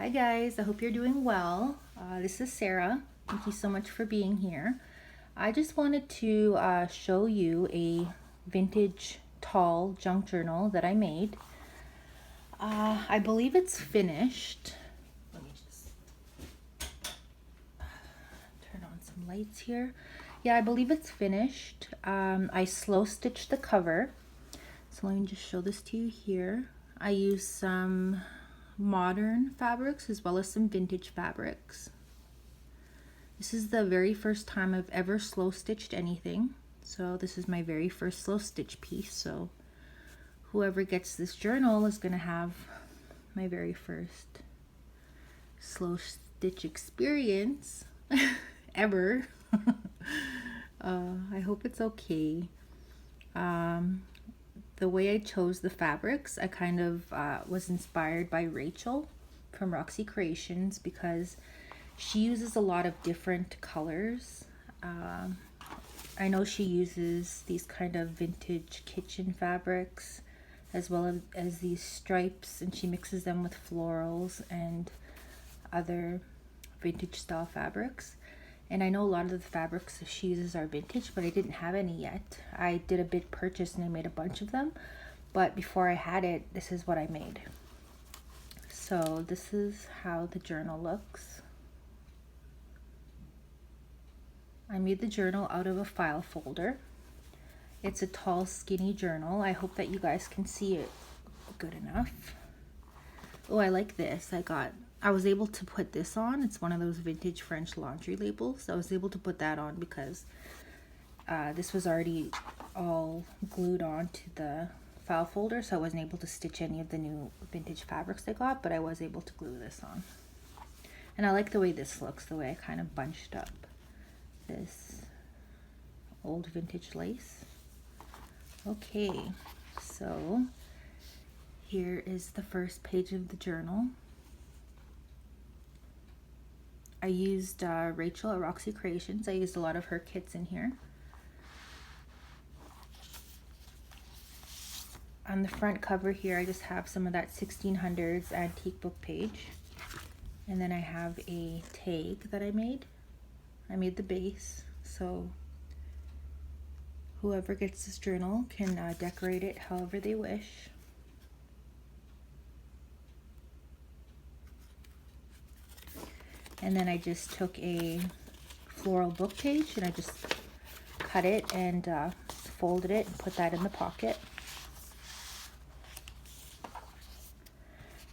Hi guys, I hope you're doing well. This is Sarah. Thank you so much for being here. I just wanted to show you a vintage tall junk journal that I made. I believe it's finished. Let me just turn on some lights here. Yeah, I believe it's finished. I slow stitched the cover. So let me just show this to you here. I used some modern fabrics as well as some vintage fabrics. This is the very first time I've ever slow stitched anything. So this is my very first slow stitch piece. So whoever gets this journal is gonna have my very first slow stitch experience ever. I hope it's okay. The way I chose the fabrics, I kind of was inspired by Rachel from Roxy Creations because she uses a lot of different colors. I know she uses these kind of vintage kitchen fabrics as well as these stripes, and she mixes them with florals and other vintage style fabrics. And I know a lot of the fabrics she uses are vintage, but I didn't have any yet. I did a big purchase and I made a bunch of them. But before I had it, this is what I made. So this is how the journal looks. I made the journal out of a file folder. It's a tall, skinny journal. I hope that you guys can see it good enough. Oh, I like this. I was able to put this on. It's one of those vintage French laundry labels. I was able to put that on because this was already all glued on to the file folder, so I wasn't able to stitch any of the new vintage fabrics I got, but I was able to glue this on. And I like the way this looks, the way I kind of bunched up this old vintage lace. Okay, so here is the first page of the journal. I used Rachel at Roxy Creations. I used a lot of her kits in here. On the front cover here, I just have some of that 1600s antique book page. And then I have a tag that I made. I made the base, so whoever gets this journal can decorate it however they wish. And then I just took a floral book page and I just cut it and folded it and put that in the pocket.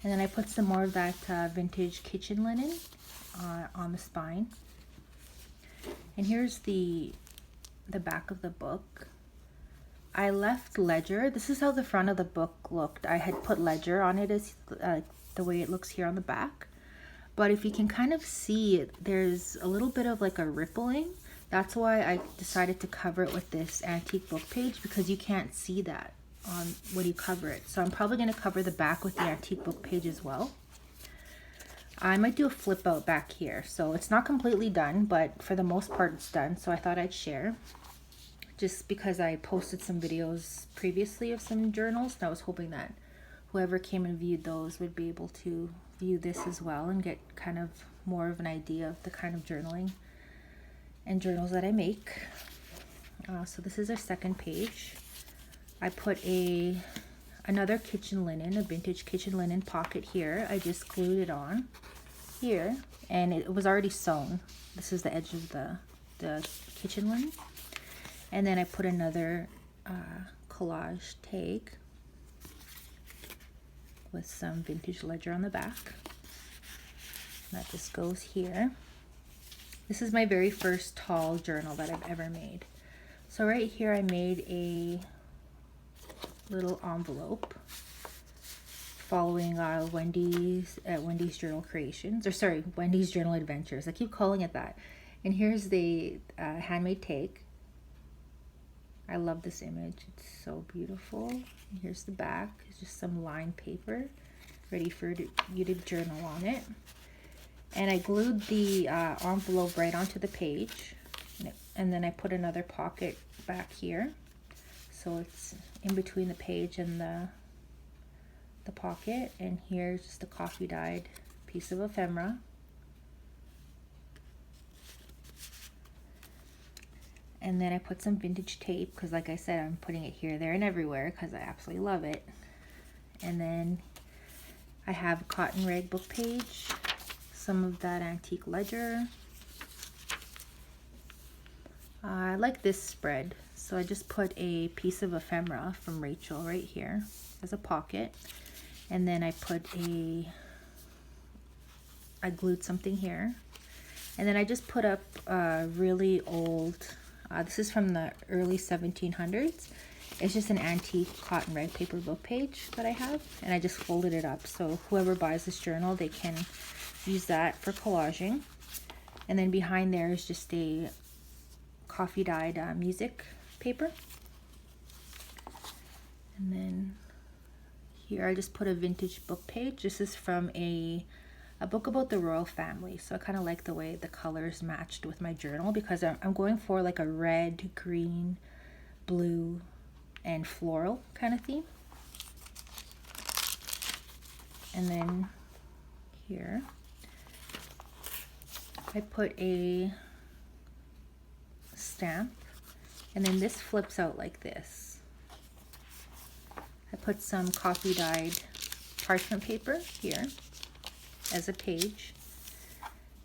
And then I put some more of that vintage kitchen linen on the spine. And here's the back of the book. I left ledger. This is how the front of the book looked. I had put ledger on it as the way it looks here on the back. But if you can kind of see it, there's a little bit of like a rippling. That's why I decided to cover it with this antique book page, because you can't see that when you cover it. So I'm probably going to cover the back with the antique book page as well. I might do a flip out back here. So it's not completely done, but for the most part it's done. So I thought I'd share, just because I posted some videos previously of some journals, and I was hoping that whoever came and viewed those would be able to view this as well and get kind of more of an idea of the kind of journaling and journals that I make. So this is our second page. I put another kitchen linen, a vintage kitchen linen pocket here. I just glued it on here, and it was already sewn. This is the edge of the kitchen linen. And then I put another collage tag with some vintage ledger on the back. That just goes here. This is my very first tall journal that I've ever made. So right here I made a little envelope following Wendy's Journal Creations, or sorry, Wendy's Journal Adventures. I keep calling it that. And here's the handmade tag. I love this image. It's so beautiful. And here's the back. It's just some lined paper ready for you to journal on it. And I glued the envelope right onto the page. And then I put another pocket back here. So it's in between the page and the pocket. And here's just a coffee dyed piece of ephemera. And then I put some vintage tape because, like I said, I'm putting it here, there, and everywhere because I absolutely love it. And then I have a cotton rag book page, some of that antique ledger. I like this spread, so I just put a piece of ephemera from Rachel right here as a pocket. And then I glued something here. And then I just put up a really old, this is from the early 1700s. It's just an antique cotton rag paper book page that I have, and I just folded it up. So whoever buys this journal, they can use that for collaging. And then behind there is just a coffee dyed music paper. And then here I just put a vintage book page. This is from a book about the royal family. So I kind of like the way the colors matched with my journal because I'm going for like a red, green, blue, and floral kind of theme. And then here I put a stamp, and then this flips out like this. I put some coffee dyed parchment paper here as a page,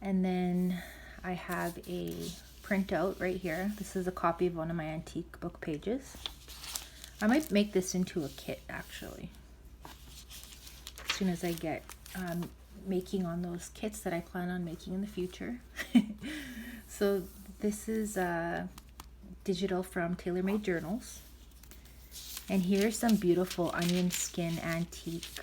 and then I have a printout right here. This is a copy of one of my antique book pages. I might make this into a kit actually as soon as I get making on those kits that I plan on making in the future. So this is digital from Tailor Made Journals, and here's some beautiful onion skin antique,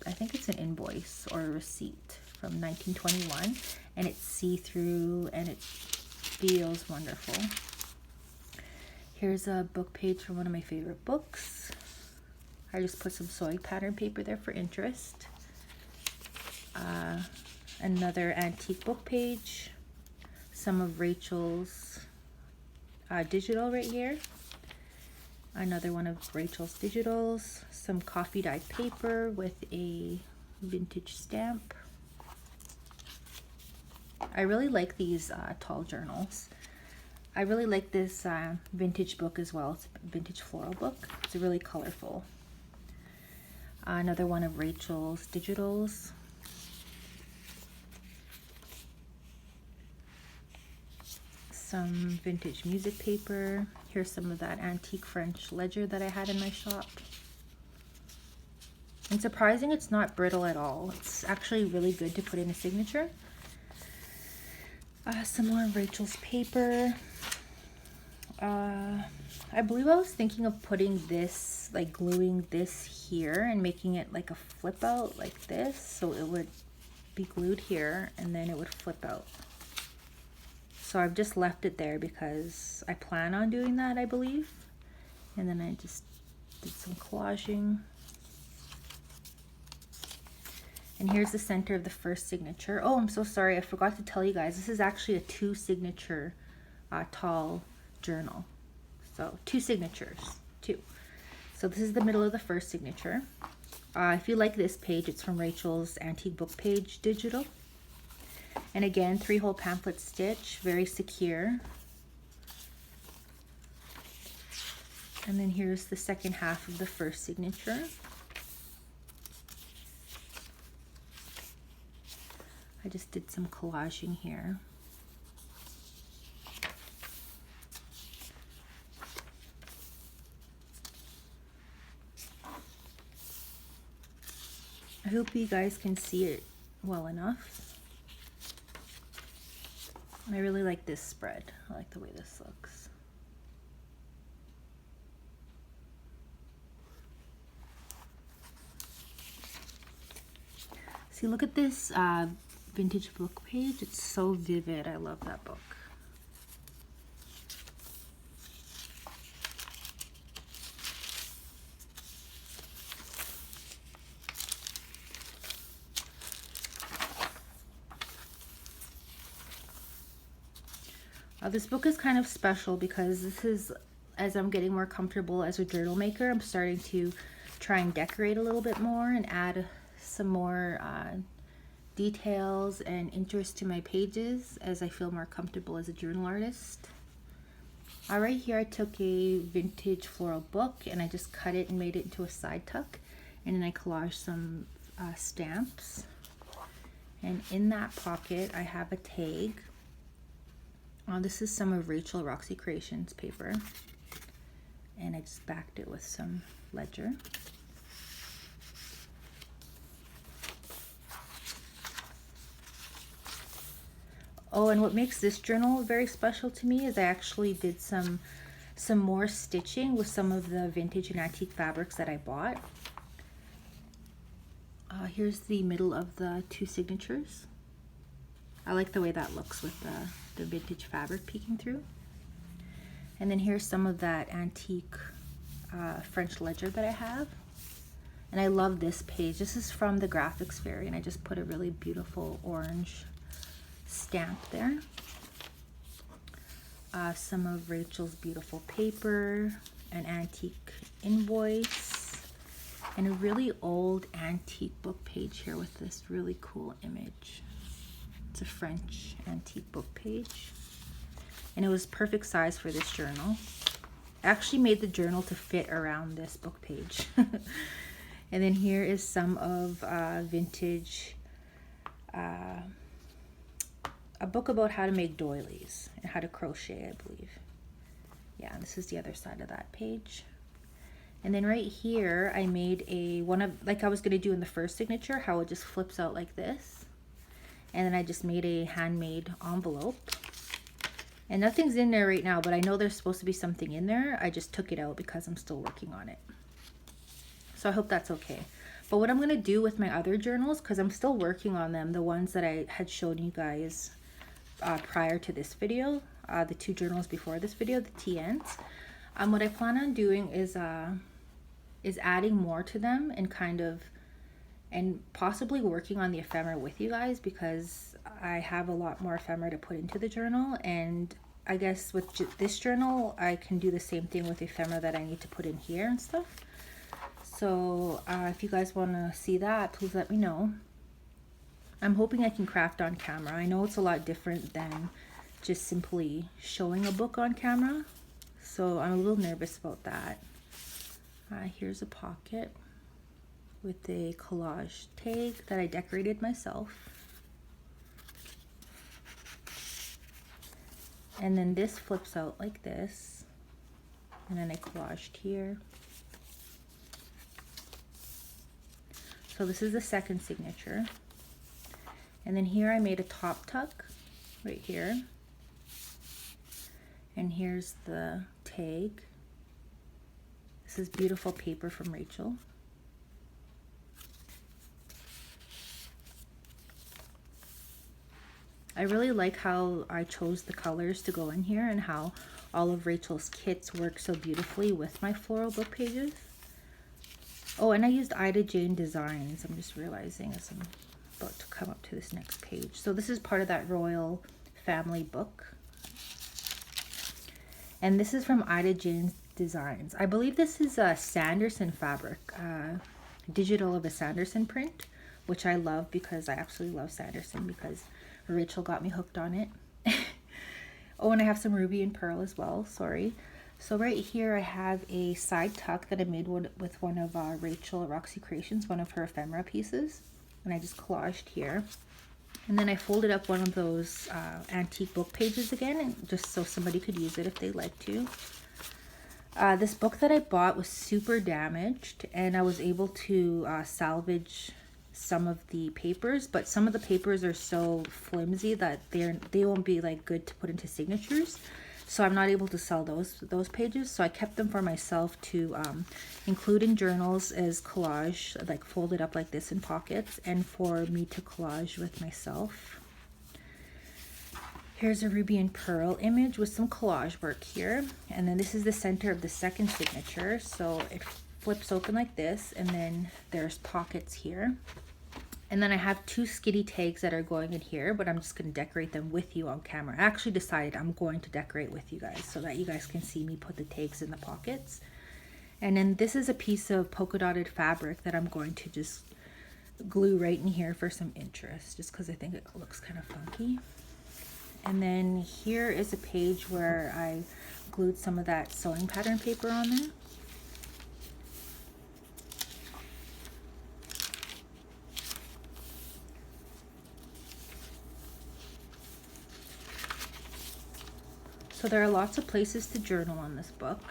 I think it's an invoice or a receipt from 1921, and it's see-through and it feels wonderful. Here's a book page from one of my favorite books. I just put some soy pattern paper there for interest. Another antique book page. Some of Rachel's digital right here. Another one of Rachel's digitals. Some coffee dyed paper with a vintage stamp. I really like these tall journals. I really like this vintage book as well. It's a vintage floral book. It's really colorful. Another one of Rachel's digitals. Some vintage music paper. Here's some of that antique French ledger that I had in my shop. And surprising, it's not brittle at all. It's actually really good to put in a signature. Some more of Rachel's paper. I believe I was thinking of putting this, like gluing this here and making it like a flip out like this. So it would be glued here and then it would flip out. So I've just left it there because I plan on doing that, I believe. And then I just did some collaging. And here's the center of the first signature. Oh, I'm so sorry. I forgot to tell you guys. This is actually a 2 signature tall journal. So 2 signatures, 2. So this is the middle of the first signature. If you like this page, it's from Rachel's Antique Book Page Digital. And again, 3-hole pamphlet stitch, very secure. And then here's the second half of the first signature. I just did some collaging here. I hope you guys can see it well enough. I really like this spread. I like the way this looks. See, look at this vintage book page. It's so vivid. I love that book. This book is kind of special because this is, as I'm getting more comfortable as a journal maker, I'm starting to try and decorate a little bit more and add some more details and interest to my pages as I feel more comfortable as a journal artist. Right here I took a vintage floral book and I just cut it and made it into a side tuck, and then I collaged some stamps, and in that pocket I have a tag. This is some of Rachel Roxy Creations paper, and I just backed it with some ledger. Oh, and what makes this journal very special to me is I actually did some more stitching with some of the vintage and antique fabrics that I bought. Here's the middle of the two signatures. I like the way that looks with the vintage fabric peeking through. And then here's some of that antique French ledger that I have. And I love this page. This is from the Graphics Fairy, and I just put a really beautiful orange stamp there. Some of Rachel's beautiful paper, an antique invoice, and a really old antique book page here with this really cool image. It's a French antique book page, and it was perfect size for this journal. I actually made the journal to fit around this book page. And then here is some of vintage, a book about how to make doilies and how to crochet, I believe. Yeah, this is the other side of that page. And then right here, I made like I was gonna do in the first signature, how it just flips out like this. And then I just made a handmade envelope. And nothing's in there right now, but I know there's supposed to be something in there. I just took it out because I'm still working on it. So I hope that's okay. But what I'm gonna do with my other journals, because I'm still working on them, the ones that I had shown you guys prior to this video, the two journals before this video, the TNs. What I plan on doing is adding more to them and possibly working on the ephemera with you guys, because I have a lot more ephemera to put into the journal, and I guess with this journal I can do the same thing with ephemera that I need to put in here and stuff. So if you guys want to see that, please let me know. I'm hoping I can craft on camera. I know it's a lot different than just simply showing a book on camera, so I'm a little nervous about that. Here's a pocket with a collage tag that I decorated myself. And then this flips out like this, and then I collaged here. So this is the second signature. And then here I made a top tuck right here. And here's the tag. This is beautiful paper from Rachel. I really like how I chose the colors to go in here and how all of Rachel's kits work so beautifully with my floral book pages. Oh, and I used Ida Jane Designs. I'm just realizing as I'm about to come up to this next page. So this is part of that royal family book. And this is from Ida Jane Designs. I believe this is a Sanderson fabric, digital of a Sanderson print, which I love because I absolutely love Sanderson because Rachel got me hooked on it. Oh, and I have some ruby and pearl as well, sorry. So right here I have a side tuck that I made with one of Rachel Roxy Creations, one of her ephemera pieces. And I just collaged here. And then I folded up one of those antique book pages again, and just so somebody could use it if they'd like to. This book that I bought was super damaged, and I was able to salvage some of the papers, but some of the papers are so flimsy that they won't be like good to put into signatures. So I'm not able to sell those pages. So I kept them for myself to include in journals as collage, like folded up like this in pockets, and for me to collage with myself. Here's a ruby and pearl image with some collage work here. And then this is the center of the second signature. So it flips open like this, and then there's pockets here. And then I have two skitty tags that are going in here, but I'm just going to decorate them with you on camera. I actually decided I'm going to decorate with you guys so that you guys can see me put the tags in the pockets. And then this is a piece of polka dotted fabric that I'm going to just glue right in here for some interest, just because I think it looks kind of funky. And then here is a page where I glued some of that sewing pattern paper on there. So there are lots of places to journal on this book.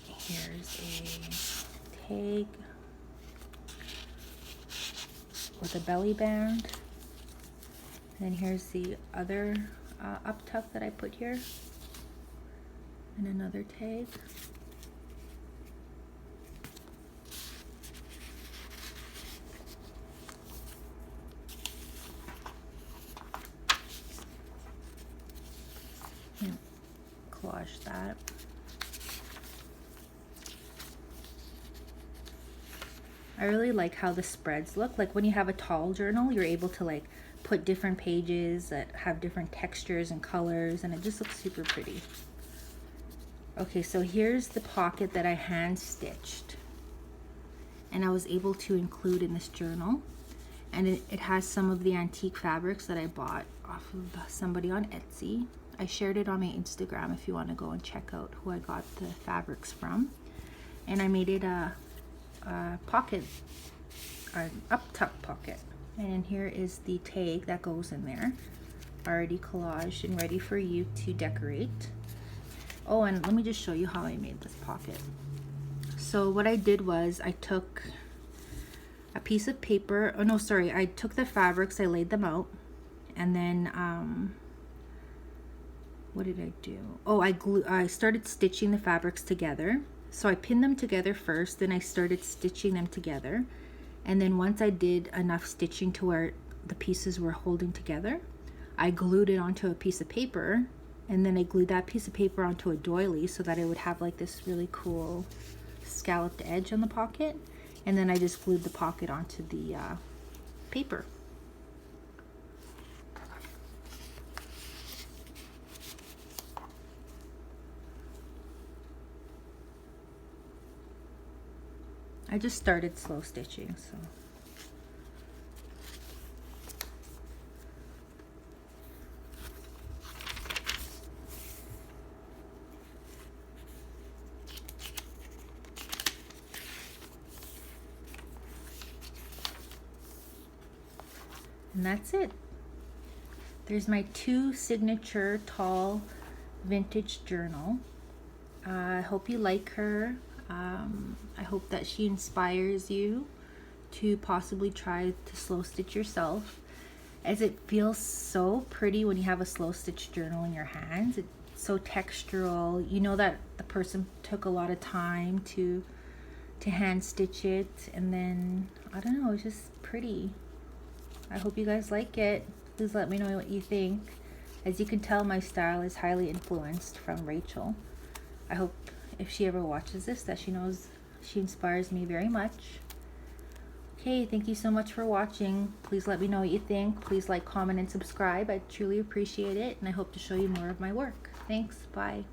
Here's a tag with a belly band. And here's the other up tuck that I put here. And another tag. And collage that. I really like how the spreads look. Like when you have a tall journal, you're able to like put different pages that have different textures and colors, and it just looks super pretty. Okay, so here's the pocket that I hand stitched and I was able to include in this journal. And it has some of the antique fabrics that I bought off of somebody on Etsy. I shared it on my Instagram if you want to go and check out who I got the fabrics from. And I made it a pocket, an up tuck pocket. And here is the tag that goes in there, already collaged and ready for you to decorate. Oh, and let me just show you how I made this pocket. So what I did was I took a piece of paper, oh no, sorry, I took the fabrics, I laid them out, and then what did I do? Oh, I started stitching the fabrics together. So I pinned them together first, then I started stitching them together. And then once I did enough stitching to where the pieces were holding together, I glued it onto a piece of paper, and then I glued that piece of paper onto a doily so that it would have like this really cool scalloped edge on the pocket. And then I just glued the pocket onto the paper. I just started slow stitching, so. And that's it. There's my 2 signature tall vintage journal. I hope you like her. I hope that she inspires you to possibly try to slow stitch yourself, as it feels so pretty when you have a slow stitch journal in your hands. It's so textural. You know that the person took a lot of time to hand stitch it, and then I don't know, it's just pretty. I hope you guys like it. Please let me know what you think. As you can tell, my style is highly influenced from Rachel. I hope if she ever watches this that she knows she inspires me very much. Okay, thank you so much for watching. Please let me know what you think. Please like, comment, and subscribe. I truly appreciate it, and I hope to show you more of my work. Thanks, bye.